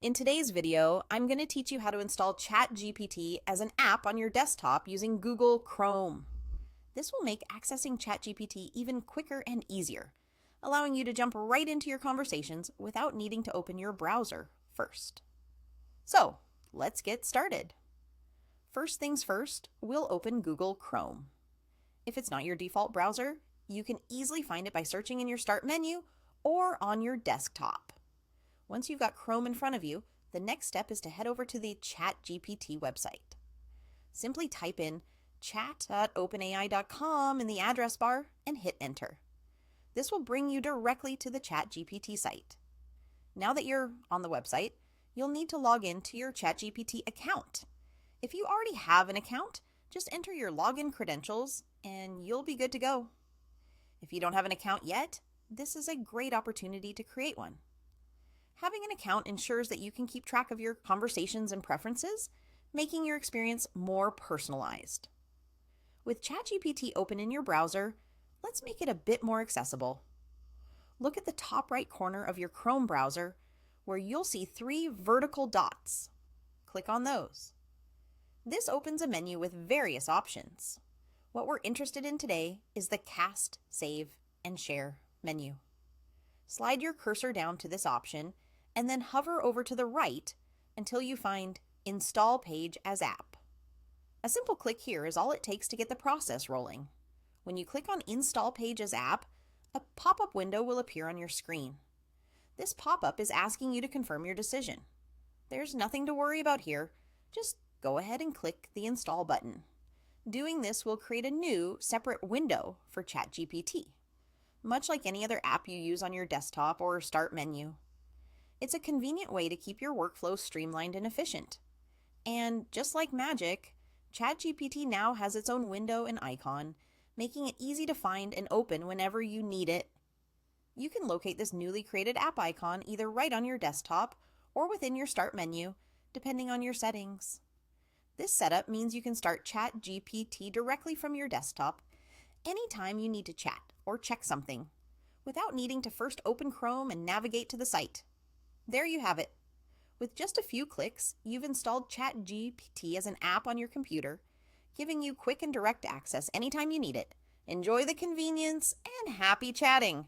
In today's video, I'm going to teach you how to install ChatGPT as an app on your desktop using Google Chrome. This will make accessing ChatGPT even quicker and easier, allowing you to jump right into your conversations without needing to open your browser first. So, let's get started. First things first, we'll open Google Chrome. If it's not your default browser, you can easily find it by searching in your Start menu or on your desktop. Once you've got Chrome in front of you, the next step is to head over to the ChatGPT website. Simply type in chat.openai.com in the address bar and hit enter. This will bring you directly to the ChatGPT site. Now that you're on the website, you'll need to log in to your ChatGPT account. If you already have an account, just enter your login credentials and you'll be good to go. If you don't have an account yet, this is a great opportunity to create one. Having an account ensures that you can keep track of your conversations and preferences, making your experience more personalized. With ChatGPT open in your browser, let's make it a bit more accessible. Look at the top right corner of your Chrome browser, where you'll see 3 vertical dots. Click on those. This opens a menu with various options. What we're interested in today is the Cast, Save, and Share menu. Slide your cursor down to this option and then hover over to the right until you find Install Page as App. A simple click here is all it takes to get the process rolling. When you click on Install Page as App, a pop-up window will appear on your screen. This pop-up is asking you to confirm your decision. There's nothing to worry about here. Just go ahead and click the Install button. Doing this will create a new, separate window for ChatGPT, much like any other app you use on your desktop or Start menu. It's a convenient way to keep your workflow streamlined and efficient. And just like magic, ChatGPT now has its own window and icon, making it easy to find and open whenever you need it. You can locate this newly created app icon either right on your desktop or within your Start menu, depending on your settings. This setup means you can start ChatGPT directly from your desktop anytime you need to chat or check something, without needing to first open Chrome and navigate to the site. There you have it. With just a few clicks, you've installed ChatGPT as an app on your computer, giving you quick and direct access anytime you need it. Enjoy the convenience and happy chatting!